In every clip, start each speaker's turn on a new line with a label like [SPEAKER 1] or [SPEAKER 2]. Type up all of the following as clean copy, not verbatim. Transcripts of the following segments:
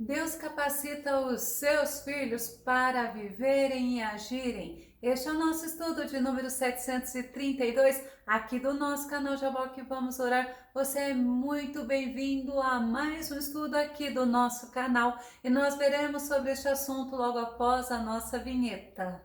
[SPEAKER 1] Deus capacita os seus filhos para viverem e agirem. Este é o nosso estudo de número 732, aqui do nosso canal Jaboque Vamos Orar. Você é muito bem-vindo a mais um estudo aqui do nosso canal e nós veremos sobre este assunto logo após a nossa vinheta.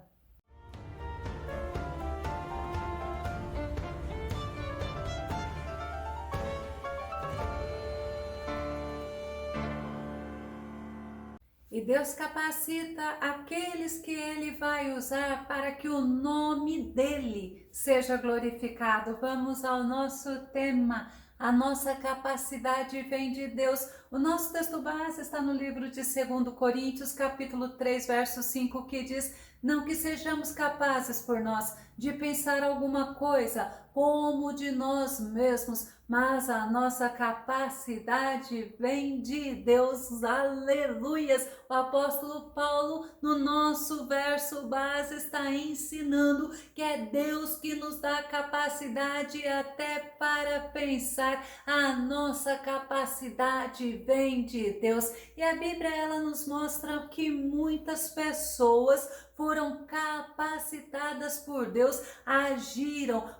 [SPEAKER 1] E Deus capacita aqueles que Ele vai usar para que o nome dEle seja glorificado. Vamos ao nosso tema. A nossa capacidade vem de Deus. O nosso texto base está no livro de 2 Coríntios, capítulo 3, verso 5, que diz: não que sejamos capazes por nós de pensar alguma coisa como de nós mesmos, mas a nossa capacidade vem de Deus. Aleluias! O apóstolo Paulo, no nosso verso base, está ensinando que é Deus que nos dá capacidade até para pensar. A nossa capacidade vem de Deus. E a Bíblia, ela nos mostra que muitas pessoas foram capacitadas por Deus,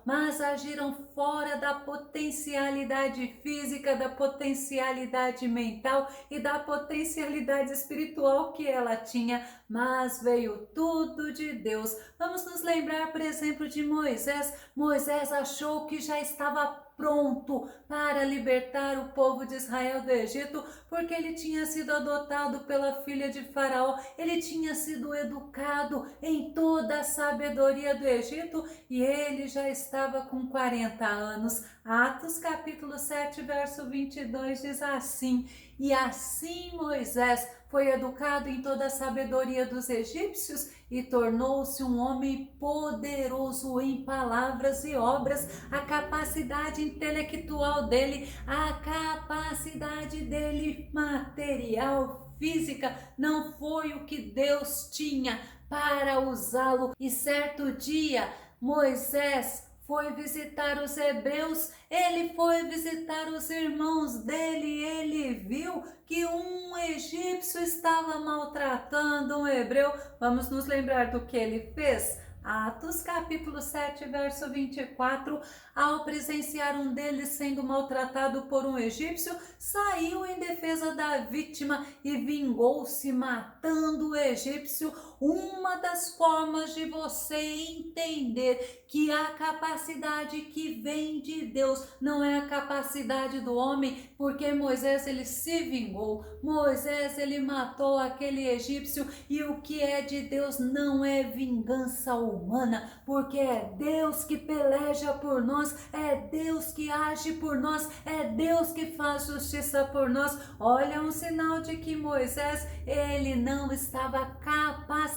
[SPEAKER 1] mas agiram fora da potencialidade física, da potencialidade mental e da potencialidade espiritual que ela tinha, mas veio tudo de Deus. Vamos nos lembrar, por exemplo, de Moisés. Moisés achou que já estava pronto para libertar o povo de Israel do Egito, porque ele tinha sido adotado pela filha de Faraó, ele tinha sido educado em toda a sabedoria do Egito e ele já estava com 40 anos. Atos capítulo 7, verso 22 diz assim: e assim Moisés foi educado em toda a sabedoria dos egípcios e tornou-se um homem poderoso em palavras e obras. A capacidade intelectual dele, a capacidade dele material, física, não foi o que Deus tinha para usá-lo. E certo dia, Moisés foi visitar os hebreus, ele foi visitar os irmãos dele, ele viu que um egípcio estava maltratando um hebreu. Vamos nos lembrar do que ele fez? Atos capítulo 7, verso 24, ao presenciar um deles sendo maltratado por um egípcio, saiu em defesa da vítima e vingou-se matando o egípcio. Uma das formas de você entender que a capacidade que vem de Deus não é a capacidade do homem, porque Moisés ele se vingou, Moisés ele matou aquele egípcio, e o que é de Deus não é vingança humana, porque é Deus que peleja por nós, é Deus que age por nós, é Deus que faz justiça por nós. Olha, um sinal de que Moisés ele não estava capacitado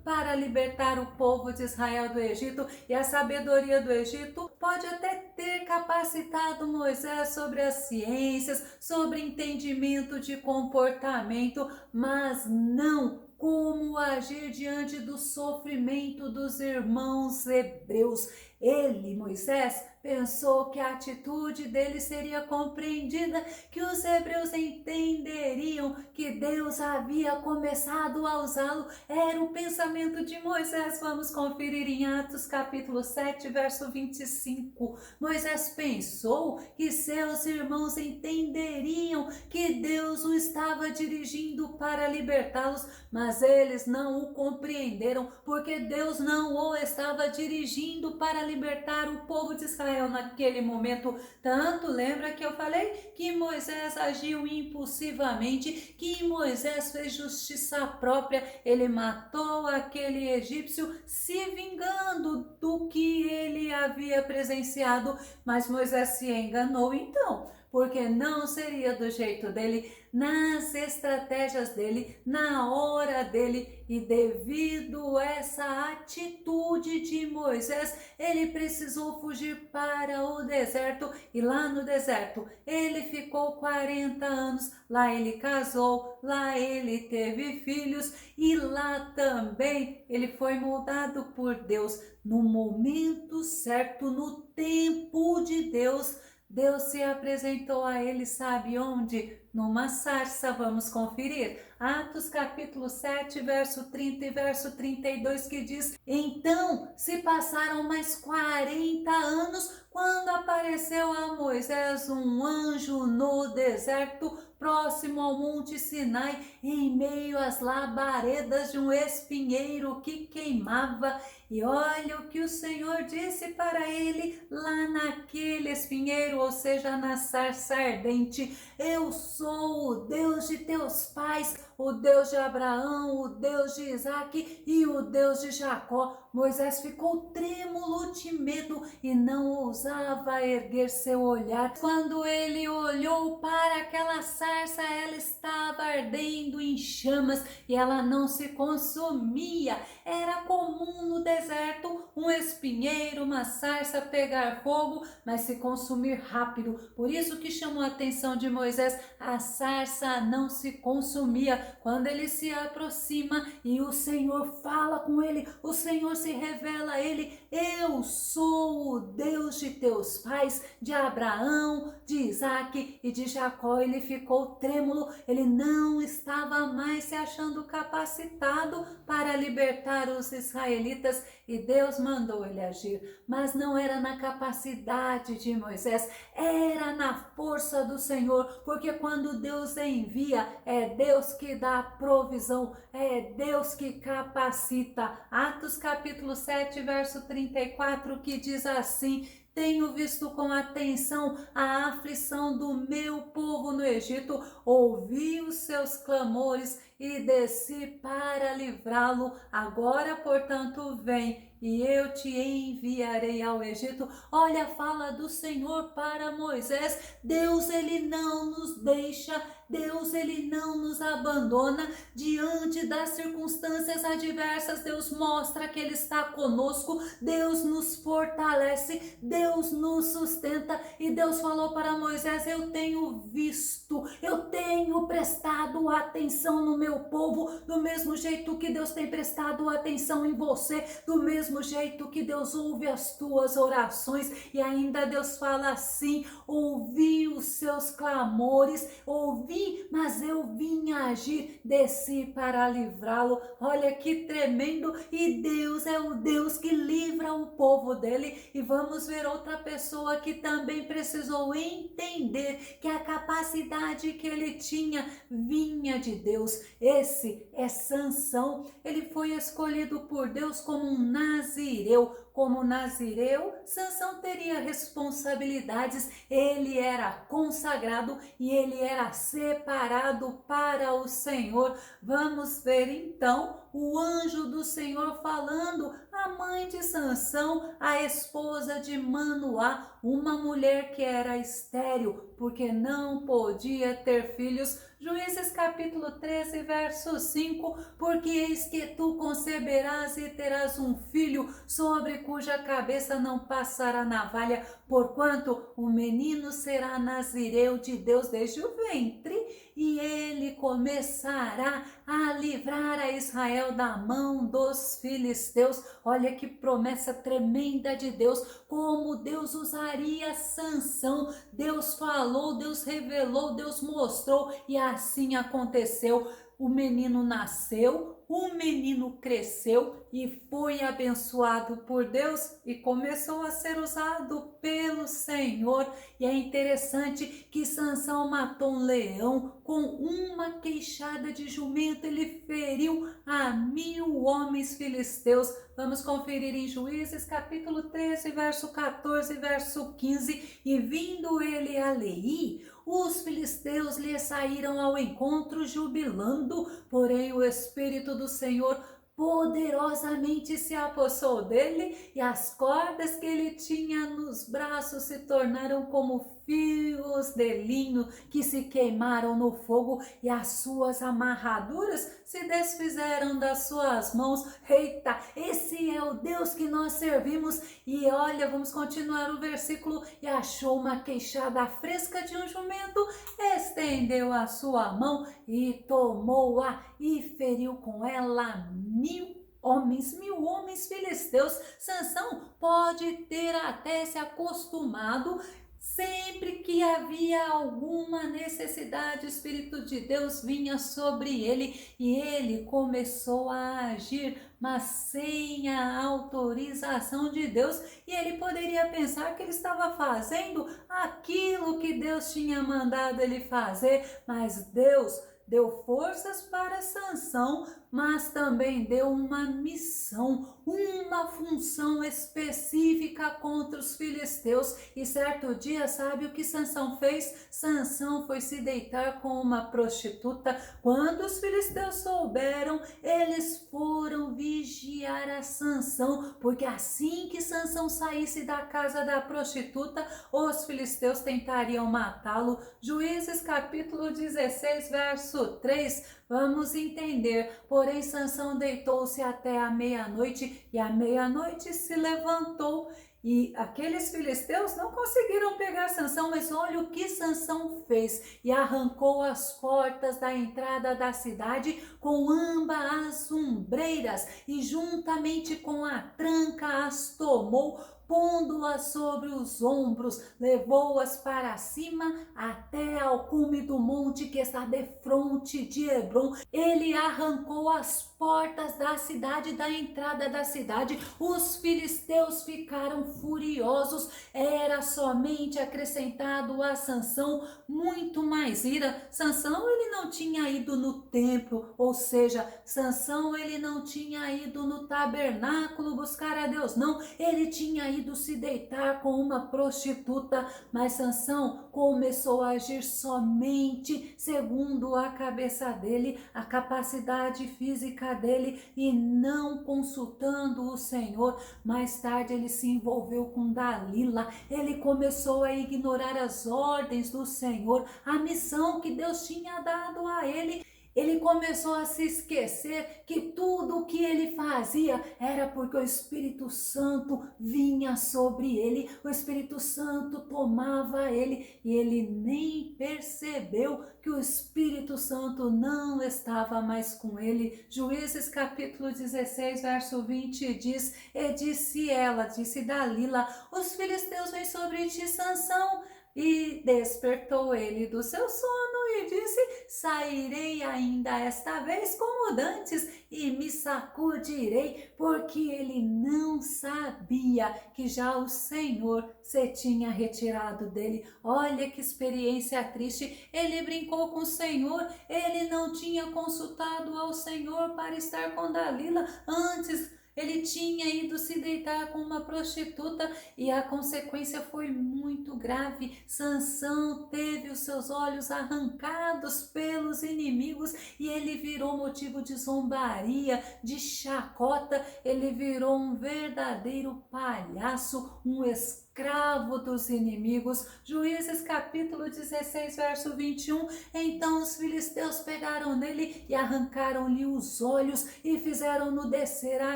[SPEAKER 1] para libertar o povo de Israel do Egito, e a sabedoria do Egito pode até ter capacitado Moisés sobre as ciências, sobre entendimento de comportamento, mas não como agir diante do sofrimento dos irmãos hebreus. Ele, Moisés, pensou que a atitude dele seria compreendida, que os hebreus entenderiam que Deus havia começado a usá-lo. Era o pensamento de Moisés. Vamos conferir em Atos capítulo 7, verso 25. Moisés pensou que seus irmãos entenderiam que Deus o estava dirigindo para libertá-los, mas eles não o compreenderam, porque Deus não o estava dirigindo para libertar o povo de Israel naquele momento. Tanto lembra que eu falei que Moisés agiu impulsivamente, que Moisés fez justiça própria, ele matou aquele egípcio se vingando do que ele havia presenciado, mas Moisés se enganou então, porque não seria do jeito dele, nas estratégias dele, na hora dele, e devido a essa atitude de Moisés, ele precisou fugir para o deserto, e lá no deserto ele ficou 40 anos, lá ele casou, lá ele teve filhos, e lá também ele foi moldado por Deus, no momento certo, no tempo de Deus. Deus se apresentou a ele, sabe onde? numa sarça. Vamos conferir. Atos capítulo 7, verso 30 e verso 32, que diz: Então se passaram mais 40 anos quando apareceu a Moisés um anjo no deserto, próximo ao Monte Sinai, em meio às labaredas de um espinheiro que queimava. E olha o que o Senhor disse para ele lá naquele espinheiro, ou seja, na sarça ardente: Eu sou o Deus de teus pais, o Deus de Abraão, o Deus de Isaque e o Deus de Jacó. Moisés ficou trêmulo de medo e não ousava erguer seu olhar. Quando ele olhou para aquela sarça, ela estava ardendo em chamas e ela não se consumia. Era comum no deserto um espinheiro, uma sarça pegar fogo, mas se consumir rápido. Por isso que chamou a atenção de Moisés: a sarça não se consumia. Quando ele se aproxima e o Senhor fala com ele, o Senhor se revela a ele: Eu sou o Deus de teus pais, de Abraão, de Isaque e de Jacó. Ele ficou trêmulo, ele não estava mais se achando capacitado para libertar os israelitas, e Deus mandou ele agir. Mas não era na capacidade de Moisés, era na força do Senhor, porque quando Deus envia, é Deus que dá provisão, é Deus que capacita. Atos capítulo 7, verso 34, que diz assim: Tenho visto com atenção a aflição do meu povo no Egito, ouvi os seus clamores e desci para livrá-lo. Agora, portanto, vem e eu te enviarei ao Egito. Olha a fala do Senhor para Moisés. Deus, ele não nos deixa, Deus, ele não nos abandona diante das circunstâncias adversas. Deus mostra que ele está conosco, Deus nos fortalece, Deus nos sustenta. E Deus falou para Moisés: eu tenho visto, eu tenho prestado atenção no meu povo, do mesmo jeito que Deus tem prestado atenção em você, do mesmo jeito que Deus ouve as tuas orações. E ainda Deus fala assim: ouvi os seus clamores, ouvi, mas eu vim agir, desci para livrá-lo. Olha que tremendo! E Deus é o Deus que livra o povo dele. E vamos ver outra pessoa que também precisou entender que a capacidade que ele tinha vinha de Deus. Esse é Sansão. Ele foi escolhido por Deus como um nazireu. Como nazireu, Sansão teria responsabilidades. Ele era consagrado e ele era separado para o Senhor. Vamos ver então o anjo do Senhor falando à mãe de Sansão, a esposa de Manoá, uma mulher que era estéril, porque não podia ter filhos. Juízes capítulo 13, verso 5, porque eis que tu conceberás e terás um filho, sobre cuja cabeça não passará navalha, porquanto o menino será nazireu de Deus desde o ventre, e ele começará a livrar a Israel da mão dos filisteus. Olha que promessa tremenda de Deus, como Deus usaria Sansão. Deus falou, Deus revelou, Deus mostrou, e assim aconteceu. O menino nasceu, o menino cresceu e foi abençoado por Deus e começou a ser usado pelo Senhor. E é interessante que Sansão matou um leão com uma queixada de jumento. Ele feriu a 1000 homens filisteus. Vamos conferir em Juízes capítulo 13, verso 14, verso 15. E vindo ele a Leí, os filisteus lhe saíram ao encontro jubilando, porém o Espírito do Senhor poderosamente se apossou dele, e as cordas que ele tinha nos braços se tornaram como fios de linho que se queimaram no fogo, e as suas amarraduras se desfizeram das suas mãos. Eita, esse é o Deus que nós servimos. E olha, vamos continuar o versículo: e achou uma queixada fresca de um jumento, estendeu a sua mão e tomou-a e feriu com ela 1000 homens filisteus. Sansão pode ter até se acostumado, Sempre que havia alguma necessidade, o Espírito de Deus vinha sobre ele e ele começou a agir, mas sem a autorização de Deus. E ele poderia pensar que ele estava fazendo aquilo que Deus tinha mandado ele fazer, mas Deus deu forças para Sansão, mas também deu uma missão, uma função específica contra os filisteus. E certo dia, sabe o que Sansão fez? Sansão foi se deitar com uma prostituta. Quando os filisteus souberam, eles foram vigiar a Sansão, porque assim que Sansão saísse da casa da prostituta, os filisteus tentariam matá-lo. Juízes capítulo 16, verso 3, vamos entender. Porém, Sansão deitou-se até a meia-noite e à meia-noite se levantou. E aqueles filisteus não conseguiram pegar Sansão, mas olha o que Sansão fez. E arrancou as portas da entrada da cidade com ambas as ombreiras e juntamente com a tranca as tomou, pondo-as sobre os ombros, levou-as para cima até ao cume do monte que está defronte de Hebrom. Ele arrancou as portas da cidade, da entrada da cidade. Os filisteus ficaram furiosos. Era somente acrescentado a Sansão muito mais ira. Sansão, ele não tinha ido no templo, ou seja, Sansão, ele não tinha ido no tabernáculo buscar a Deus, não. Ele tinha ido se deitar com uma prostituta, mas Sansão começou a agir somente segundo a cabeça dele, a capacidade física dele, e não consultando o Senhor. Mais tarde ele se envolveu com Dalila, ele começou a ignorar as ordens do Senhor, a missão que Deus tinha dado a ele. Ele começou a se esquecer que tudo o que ele fazia era porque o Espírito Santo vinha sobre ele, o Espírito Santo tomava ele e ele nem percebeu que o Espírito Santo não estava mais com ele. Juízes capítulo 16, verso 20 diz: e disse Dalila, os filisteus vêm sobre ti, Sansão. E despertou ele do seu sono e disse: sairei ainda esta vez como dantes e me sacudirei, porque ele não sabia que já o Senhor se tinha retirado dele. Olha que experiência triste. Ele brincou com o Senhor, ele não tinha consultado ao Senhor para estar com Dalila. Antes ele tinha ido se deitar com uma prostituta e a consequência foi muito grave. Sansão teve os seus olhos arrancados pelos inimigos e ele virou motivo de zombaria, de chacota. Ele virou um verdadeiro palhaço, um escravo dos inimigos. Juízes capítulo 16, verso 21. Então os filisteus pegaram nele e arrancaram-lhe os olhos e fizeram-no descer a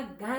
[SPEAKER 1] Gaza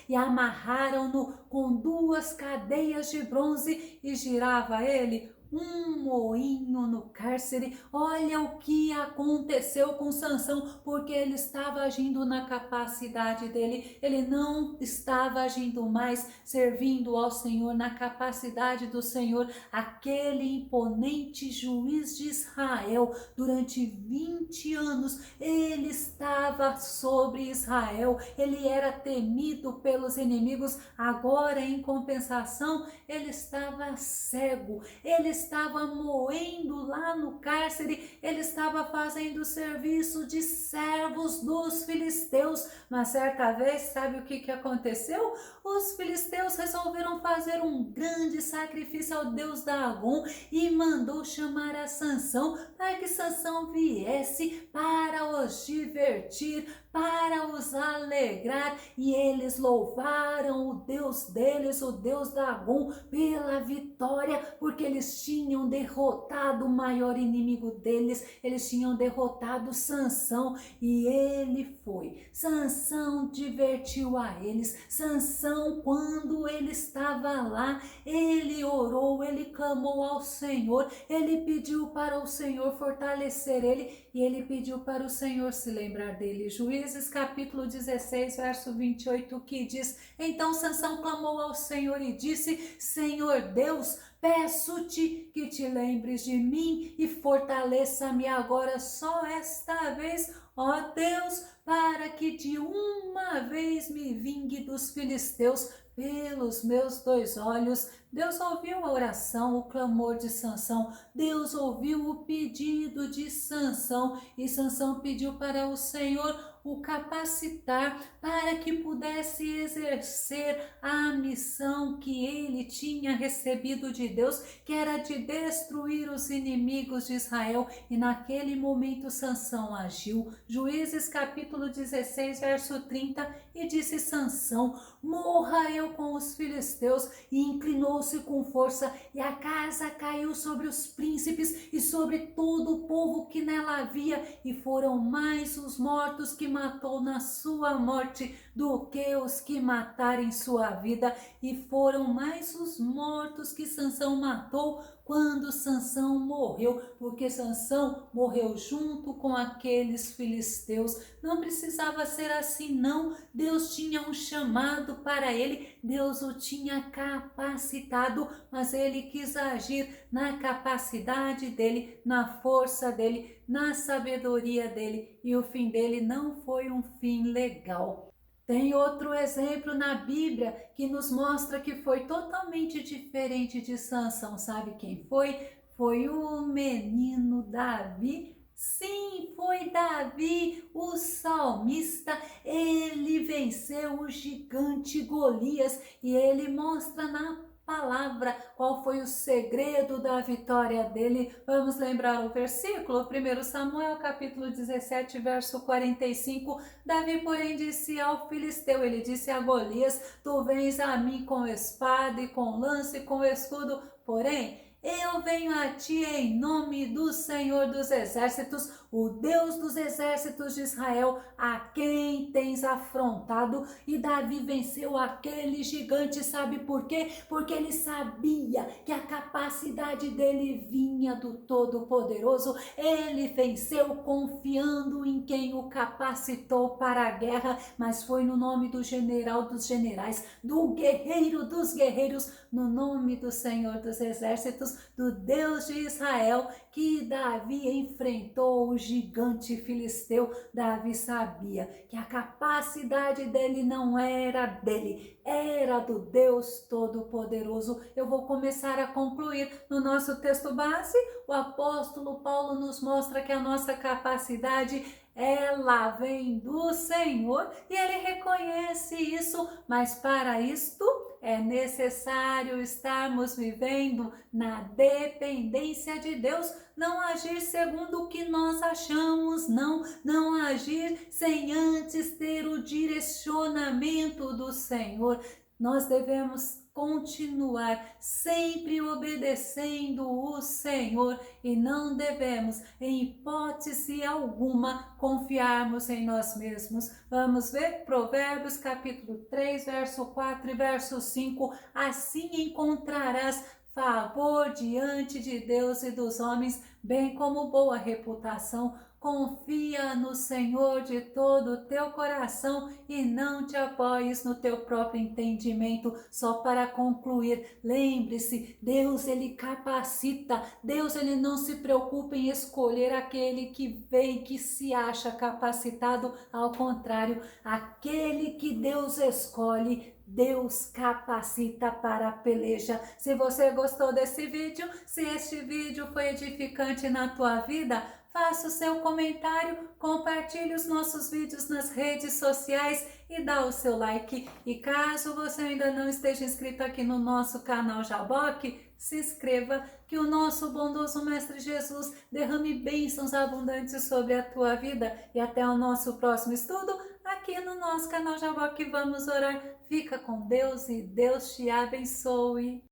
[SPEAKER 1] e amarraram-no com 2 cadeias de bronze e girava ele um moinho no cárcere. Olha o que aconteceu com Sansão, porque ele estava agindo na capacidade dele, ele não estava agindo mais servindo ao Senhor, na capacidade do Senhor. Aquele imponente juiz de Israel, durante 20 anos, ele estava sobre Israel, ele era temido pelos inimigos. Agora, em compensação, ele estava cego, ele estava moendo lá no cárcere, ele estava fazendo serviço de servos dos filisteus. Mas certa vez, sabe o que aconteceu? Os filisteus resolveram fazer um grande sacrifício ao deus Dagon e mandou chamar a Sansão para que Sansão viesse para os divertir, para os alegrar, e eles louvaram o Deus deles, o Deus Dagon, pela vitória, porque eles tinham derrotado o maior inimigo deles, eles tinham derrotado Sansão, e ele foi. Sansão divertiu a eles. Sansão, quando ele estava lá, ele orou, ele clamou ao Senhor, ele pediu para o Senhor fortalecer ele, e ele pediu para o Senhor se lembrar dele. Juízes capítulo 16, verso 28, que diz: então Sansão clamou ao Senhor e disse: Senhor Deus, Peço-te que te lembres de mim e fortaleça-me agora só esta vez, ó Deus, para que de uma vez me vingue dos filisteus pelos meus 2 olhos. Deus ouviu a oração, o clamor de Sansão. Deus ouviu o pedido de Sansão e Sansão pediu para o Senhor o capacitar para que pudesse exercer a missão que ele tinha recebido de Deus, que era de destruir os inimigos de Israel. E naquele momento Sansão agiu. Juízes capítulo 16, verso 30, e disse Sansão: morra eu com os filisteus. E inclinou-se com força, e a casa caiu sobre os príncipes e sobre todo o povo que nela havia, e foram mais os mortos que matou na sua morte do que os que mataram em sua vida, e foram mais os mortos que Sansão matou quando Sansão morreu, porque Sansão morreu junto com aqueles filisteus. Não precisava ser assim não, Deus tinha um chamado para ele, Deus o tinha capacitado, mas ele quis agir na capacidade dele, na força dele, na sabedoria dele, e o fim dele não foi um fim legal. Tem outro exemplo na Bíblia que nos mostra que foi totalmente diferente de Sansão. Sabe quem foi? Foi o menino Davi. Sim, foi Davi, o salmista. Ele venceu o gigante Golias e ele mostra na palavra qual foi o segredo da vitória dele. Vamos lembrar o versículo? 1 Samuel capítulo 17, verso 45. Davi, porém, disse ao filisteu, ele disse a Golias: tu vens a mim com espada e com lança e com escudo, porém eu venho a ti em nome do Senhor dos Exércitos, o Deus dos exércitos de Israel, a quem tens afrontado. E Davi venceu aquele gigante, sabe por quê? Porque ele sabia que a capacidade dele vinha do Todo-Poderoso. Ele venceu confiando em quem o capacitou para a guerra, mas foi no nome do general dos generais, do guerreiro dos guerreiros, no nome do Senhor dos Exércitos, do Deus de Israel, que Davi enfrentou o gigante filisteu. Davi sabia que a capacidade dele não era dele, era do Deus Todo-Poderoso. Eu vou começar a concluir. No nosso texto base, o apóstolo Paulo nos mostra que a nossa capacidade, ela vem do Senhor, e ele reconhece isso, mas para isto é necessário estarmos vivendo na dependência de Deus, não agir segundo o que nós achamos, não agir sem antes ter o direcionamento do Senhor. Nós devemos continuar sempre obedecendo o Senhor e não devemos, em hipótese alguma, confiarmos em nós mesmos. Vamos ver Provérbios capítulo 3, verso 4 e verso 5. Assim encontrarás favor diante de Deus e dos homens, bem como boa reputação. Confia no Senhor de todo o teu coração e não te apoies no teu próprio entendimento. Só para concluir, lembre-se, Deus ele capacita, Deus ele não se preocupa em escolher aquele que vem, que se acha capacitado. Ao contrário, aquele que Deus escolhe, Deus capacita para a peleja. Se você gostou desse vídeo, se este vídeo foi edificante na tua vida, faça o seu comentário, compartilhe os nossos vídeos nas redes sociais e dá o seu like. E caso você ainda não esteja inscrito aqui no nosso canal Jaboque, se inscreva, que o nosso bondoso Mestre Jesus derrame bênçãos abundantes sobre a tua vida. E até o nosso próximo estudo aqui no nosso canal Jaboque. Vamos orar. Fica com Deus e Deus te abençoe.